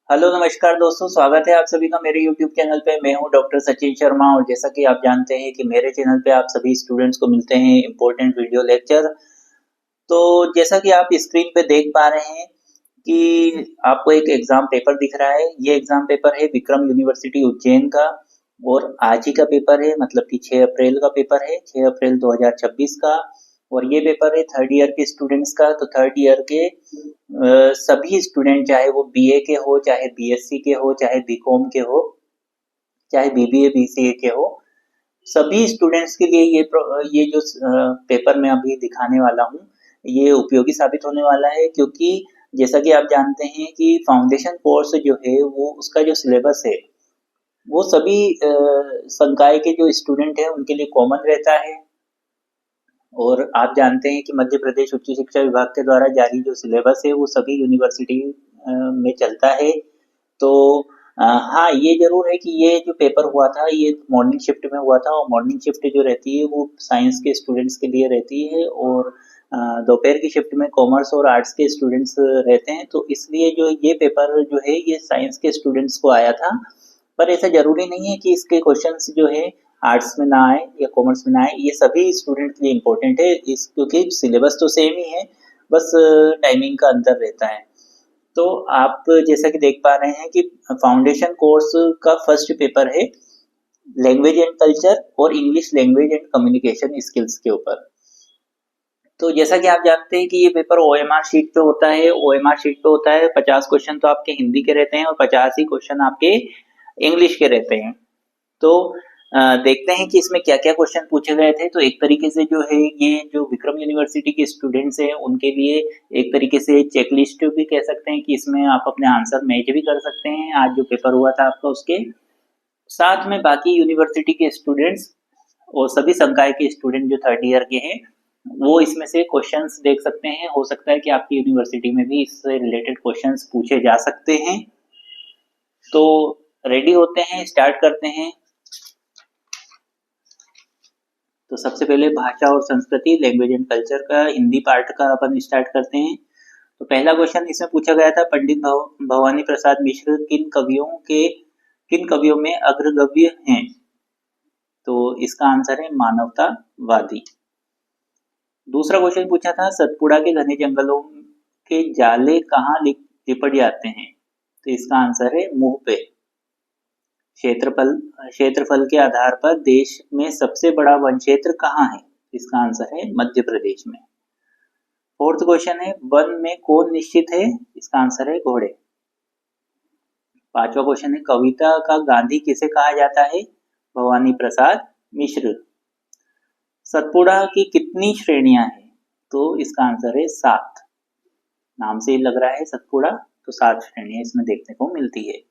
Hello नमस्कार दोस्तों, स्वागत है आप सभी का मेरे YouTube चैनल पे। मैं हूं डॉक्टर सचिन शर्मा और जैसा कि आप जानते हैं कि मेरे चैनल पे आप सभी स्टूडेंट्स को मिलते हैं इम्पोर्टेंट वीडियो लेक्चर। तो जैसा कि आप स्क्रीन पे देख पा रहे हैं कि आपको एक एग्जाम पेपर दिख रहा है। ये एग्जाम पेपर है विक्रम यूनिवर्सिटी उज्जैन का और आज ही का पेपर है, मतलब कि 6 अप्रैल का पेपर है, 6 अप्रैल 2026 का। और ये पेपर है थर्ड ईयर के स्टूडेंट्स का। तो थर्ड ईयर के सभी स्टूडेंट, चाहे वो बीए के हो, चाहे बीएससी के हो, चाहे बीकॉम के हो, चाहे बीबीए बीसीए के हो, सभी स्टूडेंट्स के लिए ये जो पेपर मैं अभी दिखाने वाला हूँ ये उपयोगी साबित होने वाला है। क्योंकि जैसा कि आप जानते हैं कि फाउंडेशन कोर्स जो है वो उसका जो सिलेबस है वो सभी संकाय के जो स्टूडेंट हैं उनके लिए कॉमन रहता है। और आप जानते हैं कि मध्य प्रदेश उच्च शिक्षा विभाग के द्वारा जारी जो सिलेबस है वो सभी यूनिवर्सिटी में चलता है। तो हाँ, ये ज़रूर है कि ये जो पेपर हुआ था ये मॉर्निंग शिफ्ट में हुआ था और मॉर्निंग शिफ्ट जो रहती है वो साइंस के स्टूडेंट्स के लिए रहती है और दोपहर की शिफ्ट में कॉमर्स और आर्ट्स के स्टूडेंट्स रहते हैं। तो इसलिए जो ये पेपर जो है ये साइंस के स्टूडेंट्स को आया था। पर ऐसा ज़रूरी नहीं है कि इसके क्वेश्चंस जो है आर्ट्स में ना आए या कॉमर्स में ना आए, ये सभी स्टूडेंट के लिए इम्पोर्टेंट है इस क्योंकि सिलेबस तो सेम ही है, बस टाइमिंग का अंतर रहता है। तो आप जैसा कि देख पा रहे हैं कि फाउंडेशन कोर्स का फर्स्ट पेपर है लैंग्वेज एंड कल्चर और English language and communication skills के ऊपर। तो जैसा कि आप जानते हैं कि ये पेपर ओएमआर शीट पे होता है। ओएमआर शीट पे होता है 50 क्वेश्चन तो आपके हिंदी के रहते हैं और 50 ही क्वेश्चन आपके इंग्लिश के रहते हैं। तो देखते हैं कि इसमें क्या-क्या क्वेश्चन पूछे गए थे। तो एक तरीके से जो है ये जो विक्रम यूनिवर्सिटी के स्टूडेंट्स हैं उनके लिए एक तरीके से चेक लिस्ट भी कह सकते हैं कि इसमें आप अपने आंसर मैच भी कर सकते हैं आज जो पेपर हुआ था आपका उसके। साथ में बाकी यूनिवर्सिटी के स्टूडेंट्स और सभी संकाय के स्टूडेंट जो थर्ड ईयर के हैं वो इसमें से क्वेश्चंस देख सकते हैं। हो सकता है कि आपकी यूनिवर्सिटी में भी इससे रिलेटेड क्वेश्चंस पूछे जा सकते हैं। तो रेडी होते हैं, स्टार्ट करते हैं। तो सबसे पहले भाषा और संस्कृति लैंग्वेज एंड कल्चर का हिंदी पार्ट का अपन स्टार्ट करते हैं। तो पहला क्वेश्चन इसमें पूछा गया था पंडित भवानी प्रसाद मिश्र किन कवियों में अग्रगण्य हैं? तो इसका आंसर है मानवतावादी। दूसरा क्वेश्चन पूछा था सतपुड़ा के घने जंगलों के जाले कहाँ लिपट जाते हैं? तो इसका आंसर है मुंह पे। क्षेत्रफल के आधार पर देश में सबसे बड़ा वन क्षेत्र कहाँ है? इसका आंसर है मध्य प्रदेश में। फोर्थ क्वेश्चन है वन में कौन निश्चित है? इसका आंसर है घोड़े। पांचवा क्वेश्चन है कविता का गांधी किसे कहा जाता है? भवानी प्रसाद मिश्र। सतपुड़ा की कितनी श्रेणियां हैं? तो इसका आंसर है 7। नाम से ही लग रहा है सतपुड़ा, तो 7 श्रेणियां इसमें देखने को मिलती है।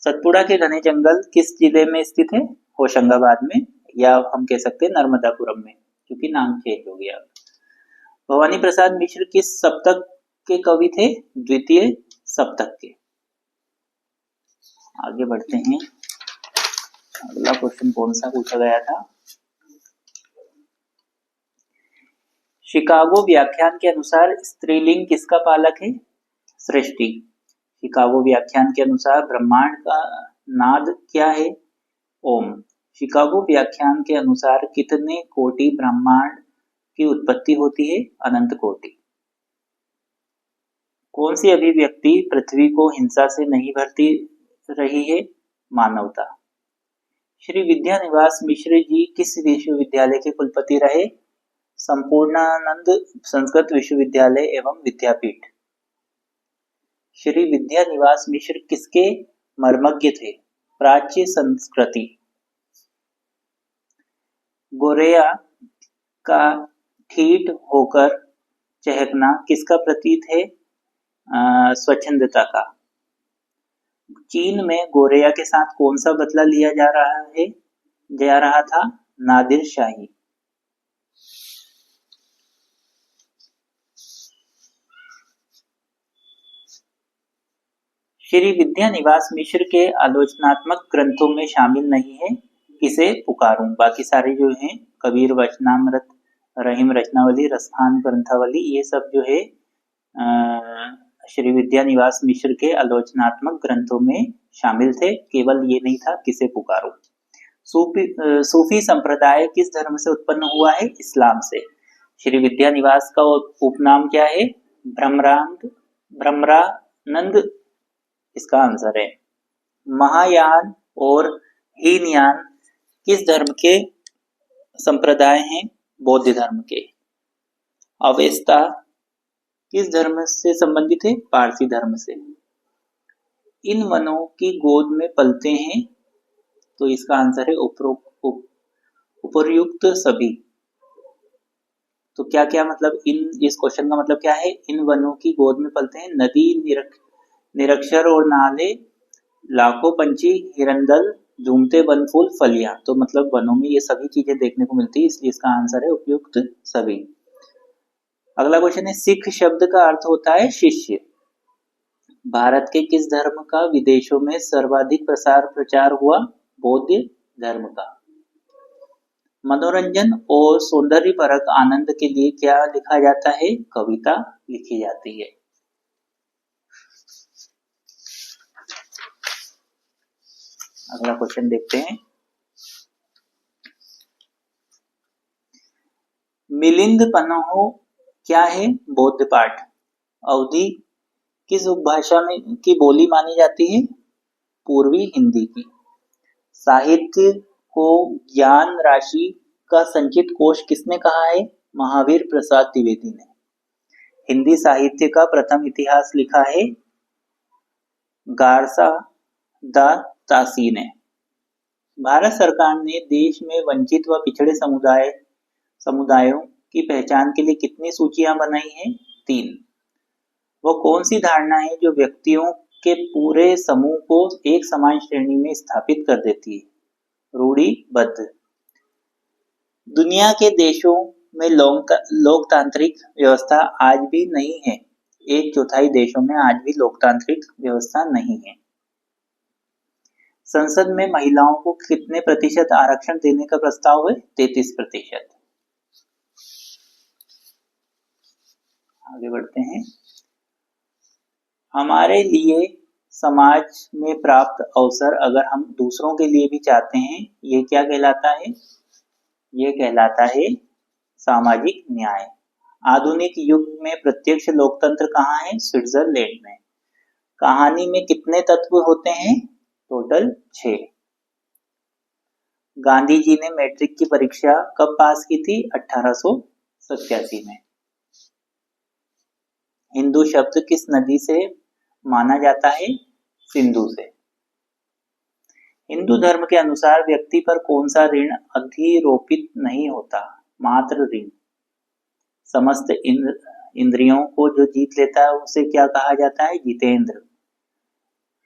सतपुड़ा के घने जंगल किस जिले में स्थित है? होशंगाबाद में, या हम कह सकते हैं नर्मदापुरम में, क्योंकि नाम चेंज हो गया। भवानी प्रसाद मिश्र किस सप्तक के कवि थे? द्वितीय सप्तक के। आगे बढ़ते हैं। अगला क्वेश्चन कौन सा पूछा गया था? शिकागो व्याख्यान के अनुसार स्त्रीलिंग किसका पालक है? सृष्टि। शिकागो व्याख्यान के अनुसार ब्रह्मांड का नाद क्या है? ओम। शिकागो व्याख्यान के अनुसार कितने कोटि ब्रह्मांड की उत्पत्ति होती है? अनंत कोटि। कौन सी अभिव्यक्ति पृथ्वी को हिंसा से नहीं भरती रही है? मानवता। श्री विद्यानिवास मिश्र जी किस विश्वविद्यालय के कुलपति रहे? संपूर्णानंद संस्कृत विश्वविद्यालय एवं विद्यापीठ। श्री विद्यानिवास मिश्र किसके मर्मज्ञ थे? प्राच्य संस्कृति। गोरैया का ठीठ होकर चहकना किसका प्रतीक है? स्वच्छंदता का। चीन में गोरैया के साथ कौन सा बदला लिया जा रहा था? नादिर शाही। श्री विद्यानिवास मिश्र के आलोचनात्मक ग्रंथों में शामिल नहीं है किसे पुकारूं? बाकी सारे जो हैं कबीर वचनामृत, रहीम रचनावली, रसखान ग्रंथावली, ये सब जो है श्री विद्यानिवास मिश्र के आलोचनात्मक ग्रंथों में शामिल थे। केवल ये नहीं था, किसे पुकारो। सूफी संप्रदाय किस धर्म से उत्पन्न हुआ है? इस्लाम से। श्री विद्यानिवास का उपनाम क्या है? भ्रमरानंद इसका आंसर है। महायान और हीनयान किस धर्म के संप्रदाय हैं? बौद्ध धर्म के। अवेस्ता किस धर्म से संबंधित है? पारसी धर्म से। इन वनों की गोद में पलते हैं, तो इसका आंसर है उपर्युक्त सभी। तो क्या क्या मतलब इस क्वेश्चन का मतलब क्या है? इन वनों की गोद में पलते हैं नदी, निरक्षर और नाले, लाखों पंछी, हिरंदल, झूमते वन फूल, फलियां। तो मतलब वनों में ये सभी चीजें देखने को मिलती है, इसलिए इसका आंसर है उपयुक्त सभी। अगला क्वेश्चन है, सिख शब्द का अर्थ होता है शिष्य। भारत के किस धर्म का विदेशों में सर्वाधिक प्रचार हुआ? बौद्ध धर्म का। मनोरंजन और सौंदर्यपरक आनंद के लिए क्या लिखा जाता है? कविता लिखी जाती है। अगला क्वेश्चन देखते हैं, मिलिंद पन्हो क्या है? बौद्ध पाठ। अवधि किस उपभाषा में की बोली मानी जाती है? पूर्वी हिंदी की। साहित्य को ज्ञान राशि का संचित कोश किसने कहा है? महावीर प्रसाद द्विवेदी ने। हिंदी साहित्य का प्रथम इतिहास लिखा है गारसा द तासी ने। भारत सरकार ने देश में वंचित व पिछड़े समुदायों की पहचान के लिए कितनी सूचियां बनाई हैं? 3। वह कौन सी धारणा है जो व्यक्तियों के पूरे समूह को एक समान श्रेणी में स्थापित कर देती है? रूढ़िबद्ध। दुनिया के देशों में लोकतांत्रिक व्यवस्था आज भी नहीं है। 1/4 देशों में आज भी लोकतांत्रिक व्यवस्था नहीं है। संसद में महिलाओं को कितने प्रतिशत आरक्षण देने का प्रस्ताव है? 33%। आगे बढ़ते हैं, हमारे लिए समाज में प्राप्त अवसर अगर हम दूसरों के लिए भी चाहते हैं, ये क्या कहलाता है? ये कहलाता है सामाजिक न्याय। आधुनिक युग में प्रत्यक्ष लोकतंत्र कहाँ है? स्विट्जरलैंड में। कहानी में कितने तत्व होते हैं? टोटल 6। गांधी जी ने मैट्रिक की परीक्षा कब पास की थी? 1887 में। हिंदू शब्द किस नदी से माना जाता है? सिंधु से। हिंदू धर्म के अनुसार व्यक्ति पर कौन सा ऋण अधिरोपित नहीं होता? मात्र ऋण। समस्त इंद्रियों को जो जीत लेता है उसे क्या कहा जाता है? जितेंद्र।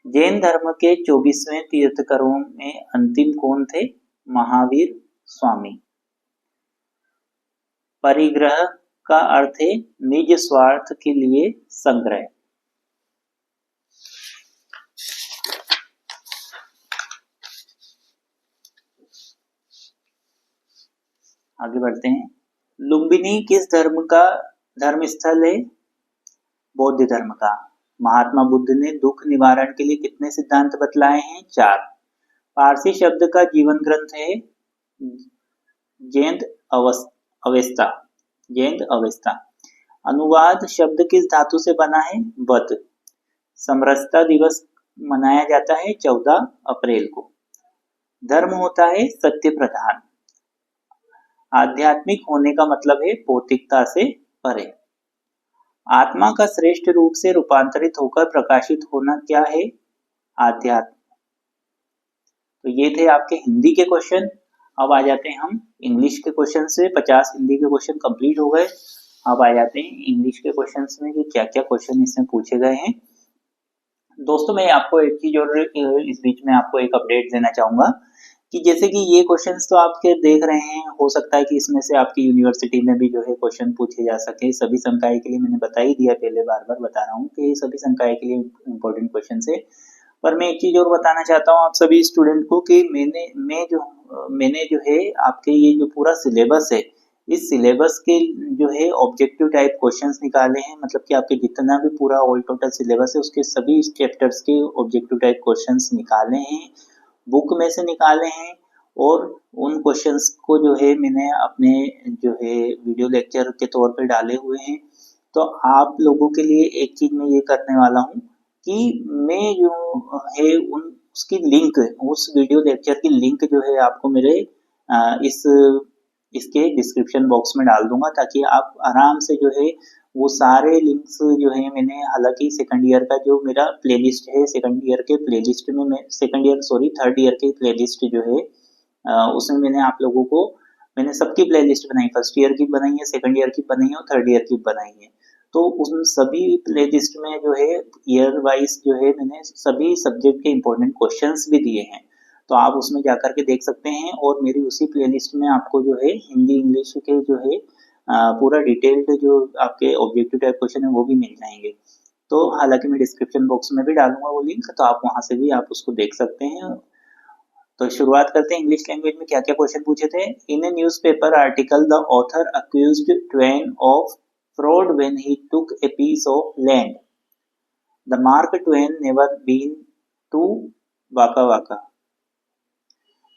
जैन धर्म के 24वें तीर्थंकरों में अंतिम कौन थे? महावीर स्वामी। परिग्रह का अर्थ है निज स्वार्थ के लिए संग्रह। आगे बढ़ते हैं, लुम्बिनी किस धर्म का धर्म स्थल है? बौद्ध धर्म का। महात्मा बुद्ध ने दुख निवारण के लिए कितने सिद्धांत बतलाए हैं? 4। पारसी शब्द का जीवन ग्रंथ है जैंद अवेस्ता। अनुवाद शब्द किस धातु से बना है? वद। समरसता दिवस मनाया जाता है 14 अप्रैल को। धर्म होता है सत्य प्रधान। आध्यात्मिक होने का मतलब है भौतिकता से परे। आत्मा का श्रेष्ठ रूप से रूपांतरित होकर प्रकाशित होना क्या है? आध्यात्म। तो ये थे आपके हिंदी के क्वेश्चन। अब आ जाते हैं हम इंग्लिश के क्वेश्चन से। 50 हिंदी के क्वेश्चन कंप्लीट हो गए। अब आ जाते हैं इंग्लिश के क्वेश्चन में कि क्या क्या क्वेश्चन इसमें पूछे गए हैं। दोस्तों, मैं आपको एक चीज और इस बीच में आपको एक अपडेट देना चाहूंगा कि जैसे कि ये क्वेश्चंस तो आपके देख रहे हैं, हो सकता है कि इसमें से आपकी यूनिवर्सिटी में भी जो है क्वेश्चन पूछे जा सके। सभी संकाय के लिए मैंने बता ही दिया, पहले बार बार बता रहा हूँ कि ये सभी संकाय के लिए इम्पोर्टेंट क्वेश्चन है। पर मैं एक चीज और बताना चाहता हूँ आप सभी स्टूडेंट को कि मैंने जो है आपके ये जो पूरा सिलेबस है इस सिलेबस के जो है ऑब्जेक्टिव टाइप क्वेश्चंस निकाले हैं, मतलब कि आपके जितना भी पूरा ऑल टोटल सिलेबस है उसके सभी चैप्टर्स के ऑब्जेक्टिव टाइप क्वेश्चंस निकाले हैं, बुक में से निकाले हैं। और उन क्वेश्चंस को जो है मैंने अपने जो है वीडियो लेक्चर के तौर पे डाले हुए हैं। तो आप लोगों के लिए एक चीज मैं ये करने वाला हूँ कि मैं जो है उन उसकी लिंक, उस वीडियो लेक्चर की लिंक जो है आपको मेरे इस इसके डिस्क्रिप्शन बॉक्स में डाल दूंगा, ताकि आप आराम से जो है वो सारे लिंक्स जो है मैंने, हालांकि सेकंड ईयर का जो मेरा प्लेलिस्ट है, सेकंड ईयर के प्लेलिस्ट में मैं थर्ड ईयर के प्लेलिस्ट जो है उसमें मैंने आप लोगों को, मैंने सबकी प्लेलिस्ट बनाई, फर्स्ट ईयर की बनाई है, सेकंड ईयर की बनाई है और थर्ड ईयर की बनाई है। तो उन सभी प्लेलिस्ट में जो है ईयर वाइज जो है मैंने सभी सब्जेक्ट के इम्पोर्टेंट क्वेश्चंस भी दिए हैं, तो आप उसमें जाकर के देख सकते हैं। और मेरी उसी प्लेलिस्ट में आपको जो है हिंदी इंग्लिश के जो है पूरा डिटेल्ड जो आपके ऑब्जेक्टिव टाइप क्वेश्चन है वो भी मिल जाएंगे। तो हालांकि मैं डिस्क्रिप्शन बॉक्स में भी डालूंगा वो लिंक, तो आप वहां से भी आप उसको देख सकते हैं। तो शुरुआत करते हैं इंग्लिश लैंग्वेज में क्या क्या क्वेश्चन पूछे थे। In a newspaper article the author accused Twain of fraud when he took a piece of land. The Mark Twain never been to waka waka.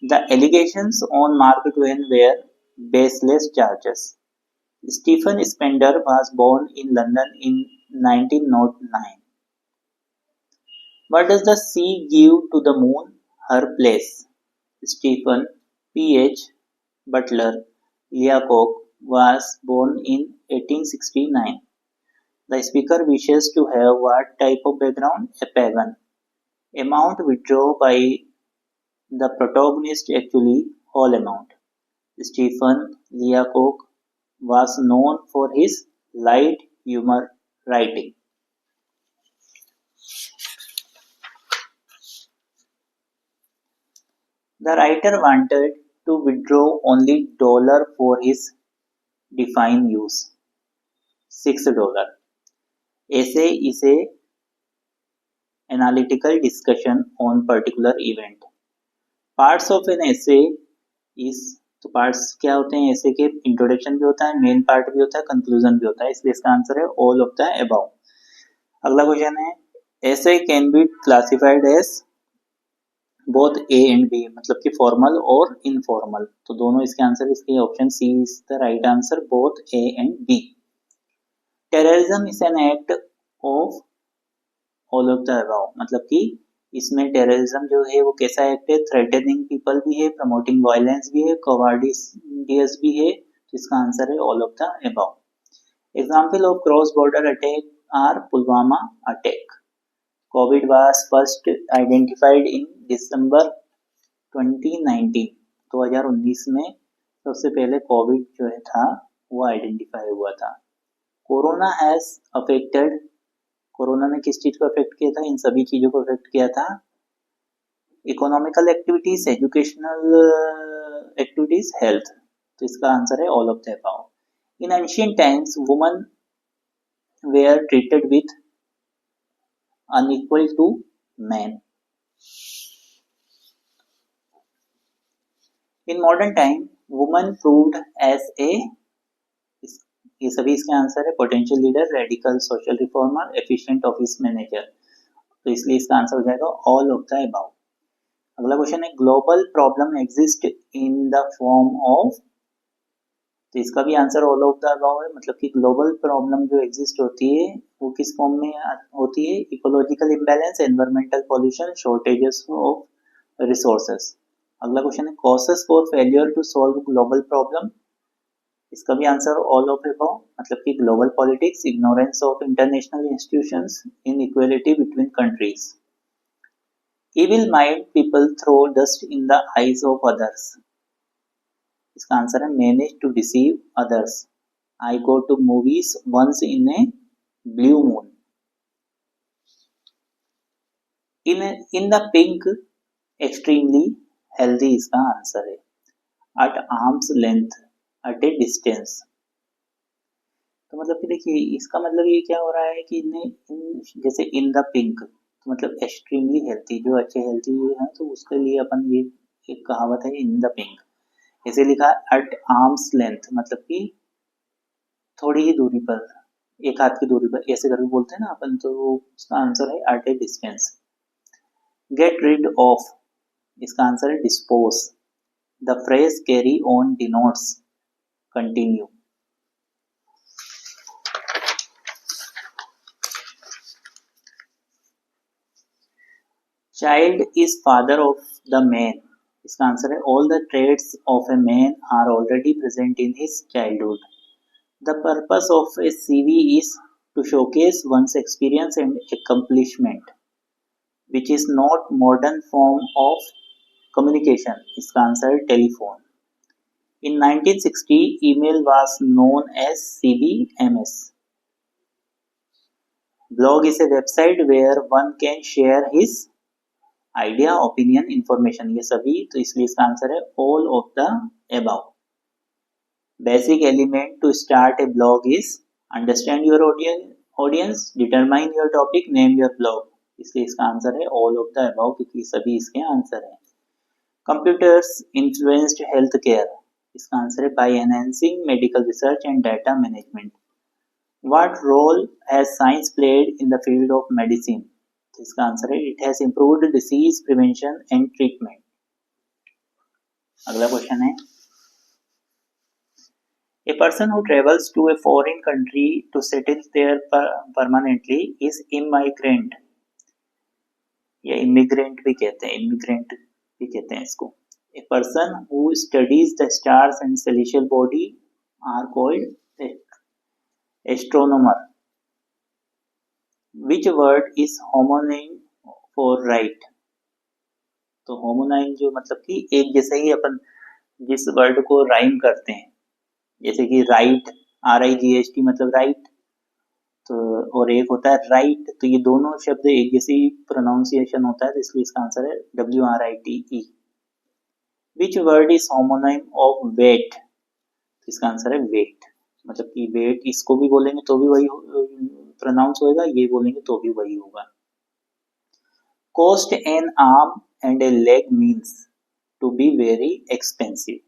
The allegations on Mark Twain were baseless charges. Stephen Spender was born in London in 1909. What does the sea give to the moon? Her place. Stephen P.H. Butler Leacock was born in 1869. The speaker wishes to have what type of background? A pagan. Amount withdrawn by the protagonist actually whole amount. Stephen Leacock was known for his light humor writing. The writer wanted to withdraw only $1 for his defined use. $6. Essay is a analytical discussion on particular event. Parts of an essay is, तो parts क्या होते हैं ऐसे के? Introduction भी होता है, main part भी होता है, कंक्लूजन भी होता है, इसलिए इसका आंसर है ऑल ऑफ द अबव। अगला क्वेश्चन है, ऐसे can be classified as both A and B, मतलब कि फॉर्मल और इनफॉर्मल। तो दोनों इसके आंसर, इसके option C is the right answer, both A and B. Terrorism is an act of all of the above, मतलब कि इसमें टेररिज्म जो है वो कैसा एक्ट है? थ्रेटनिंग पीपल भी है, प्रमोटिंग वायलेंस भी है, कॉवार्डियस भी है, तो इसका आंसर है all of the above. Example of cross border attack or Pulwama attack. Covid was first identified in December 2019 में सबसे पहले कोविड जो है था वो आइडेंटिफाई हुआ था। कोरोना हैज अफेक्टेड, कोरोना ने किस चीज को अफेक्ट किया था? इन सभी चीजों को अफेक्ट किया था। Economical activities, educational activities, health, तो इसका आंसर है all of the above. In ancient times women were treated with unequal to man. In modern time women proved as a, ये सभी इसके आंसर है, potential leader, radical social reformer, efficient office manager, तो इसलिए इसका answer हो जाएगा all of the above. अगला क्वेश्चन है, global problem exist in the form of, तो इसका भी answer all of the above है, मतलब कि ग्लोबल प्रॉब्लम जो एग्जिस्ट होती है वो किस फॉर्म में होती है? Ecological imbalance, environmental pollution, shortages of resources. अगला क्वेश्चन है, causes for failure to solve global problem, इसका भी आंसर ऑल ऑफ अबव, मतलब कि global politics, ignorance of international institutions, inequality between countries. Evil mind people throw dust in the eyes of others, इसका answer है manage to deceive others. I go to movies once in a blue moon. In the pink extremely healthy, इसका answer है। At arm's length, at a distance, तो मतलब कि देखिए इसका मतलब ये क्या हो रहा है कि जैसे इन द पिंक, तो मतलब एक्सट्रीमली हेल्थी, जो अच्छे हेल्थी है तो उसके लिए अपन ये एक कहावत है इन द पिंक। ऐसे लिखा एट आर्म्स लेंथ, मतलब कि थोड़ी ही दूरी पर, एक हाथ की दूरी पर, ऐसे करके बोलते हैं ना अपन, तो उसका आंसर है at a distance. Get rid of, इसका आंसर है dispose. The phrase carry on denotes continue. Child is father of the man, इसका आंसर है all the traits of a man are already present in his childhood. The purpose of a CV is to showcase one's experience and accomplishment, which is not modern form of communication, इसका answer है telephone. In 1960, email was known as CBMS. Blog is a website where one can share his idea, opinion, information, ये सभी, तो इसलिए इसका answer है all of the above. Basic element to start a blog is understand your audience, determine your topic, name your blog, इसलिए इसका answer है all of the above, क्योंकि सभी इसके आंसर हैं। Computers influenced healthcare, इसका आंसर है by enhancing medical research and data management. What role has science played in the field of medicine? इसका आंसर है it has improved disease prevention and treatment. अगला question है a person who travels to a foreign country to settle there permanently is immigrant, या immigrant भी कहते हैं, immigrant भी कहते हैं इसको। A person who studies the stars and celestial body are called astronomer. Which word is homonym for right? तो होमोनाइम जो मतलब कि एक जैसे ही अपन जिस वर्ड को राइम करते हैं, जैसे कि राइट, RIGHT मतलब राइट, तो और एक होता है राइट, तो ये दोनों शब्द एक जैसे ही प्रोनाउंसिएशन होता है, तो इसलिए इसका आंसर है WRITE। Which word is homonym of weight? तो इसका आंसर है वेट, मतलब कि वेट इसको भी बोलेंगे तो भी वही प्रोनाउंस होएगा, ये बोलेंगे तो भी वही होगा। Cost an arm and a leg means to be very expensive.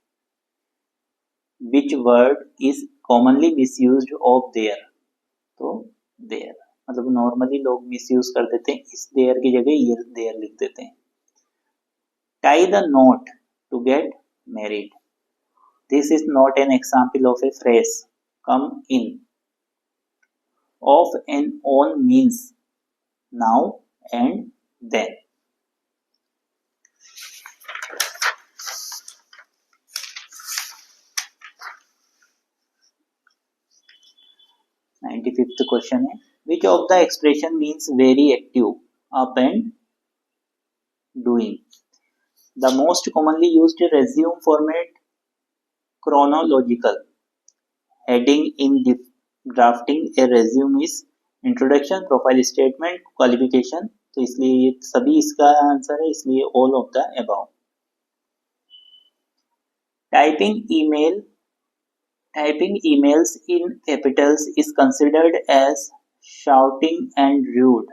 Which word is commonly misused of there? तो there मतलब नॉर्मली लोग मिसयूज कर देते हैं, इस there की जगह ये there लिख देते हैं। Tie the knot to get married. This is not an example of a phrase. Come in. Off and on means now and then. $95th question है which of the expression means very active, up and doing? The most commonly used resume format chronological. Heading in drafting a resume is introduction, profile statement, qualification, तो इसलिए ये सभी इसका answer है, इसलिए all of the above. Typing emails in capitals is considered as shouting and rude.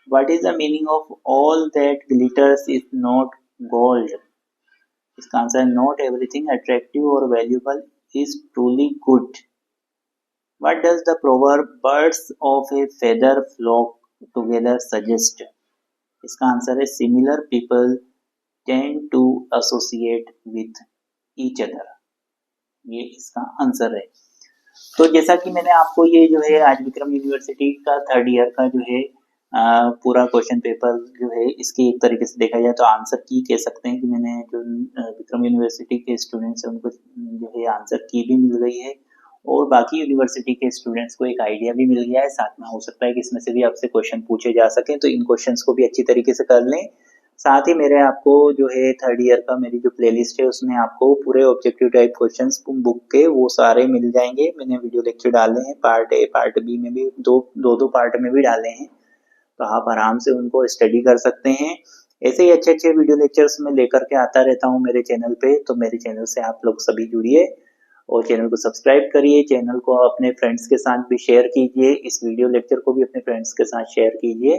What is the meaning of all that glitters is not gold? इसका answer है not everything attractive or valuable is truly good. What does the proverb birds of a feather flock together suggest? इसका answer है similar people tend to associate with each other. ये इसका answer है। तो जैसा कि मैंने आपको ये जो है आज विक्रम यूनिवर्सिटी का 3rd ईयर का जो है पूरा क्वेश्चन पेपर जो है इसकी एक तरीके से देखा जाए तो आंसर की कह सकते हैं कि मैंने जो विक्रम यूनिवर्सिटी के स्टूडेंट्स हैं उनको जो है आंसर की भी मिल गई है और बाकी यूनिवर्सिटी के स्टूडेंट्स को एक आइडिया भी मिल गया है। साथ में हो सकता है कि इसमें से भी आपसे क्वेश्चन पूछे जा सके, तो इन क्वेश्चंस को भी अच्छी तरीके से कर लें। साथ ही मेरे आपको जो है 3rd ईयर का मेरी जो प्लेलिस्ट है उसमें आपको पूरे ऑब्जेक्टिव टाइप क्वेश्चंस बुक के वो सारे मिल जाएंगे। मैंने वीडियो लेक्चर डाले हैं, पार्ट ए पार्ट बी में भी दो पार्ट में भी डाले हैं, तो आप आराम से उनको स्टडी कर सकते हैं। ऐसे ही अच्छे अच्छे वीडियो लेक्चर्स में लेकर के आता रहता हूँ मेरे चैनल पे, तो मेरे चैनल से आप लोग सभी जुड़िए और चैनल को सब्सक्राइब करिए, चैनल को अपने फ्रेंड्स के साथ भी शेयर कीजिए, इस वीडियो लेक्चर को भी अपने फ्रेंड्स के साथ शेयर कीजिए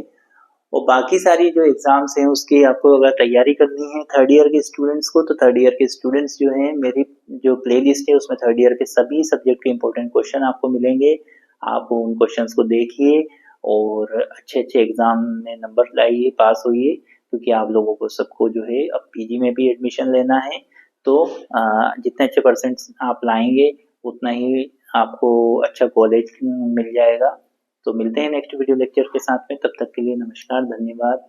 और बाकी सारी जो एग्ज़ाम्स हैं उसकी आपको अगर तैयारी करनी है थर्ड ईयर के स्टूडेंट्स को, तो थर्ड ईयर के स्टूडेंट्स जो हैं मेरी जो प्लेलिस्ट है उसमें थर्ड ईयर के सभी सब्जेक्ट के इम्पोर्टेंट क्वेश्चन आपको मिलेंगे। आप उन क्वेश्चंस को देखिए और अच्छे-अच्छे एग्ज़ाम में नंबर लाइए, पास होइए, क्योंकि आप लोगों को सबको जो है अब पीजी में भी एडमिशन लेना है। तो जितने अच्छे परसेंट्स आप लाएँगे उतना ही आपको अच्छा कॉलेज मिल जाएगा। तो मिलते हैं नेक्स्ट वीडियो लेक्चर के साथ में, तब तक के लिए नमस्कार, धन्यवाद।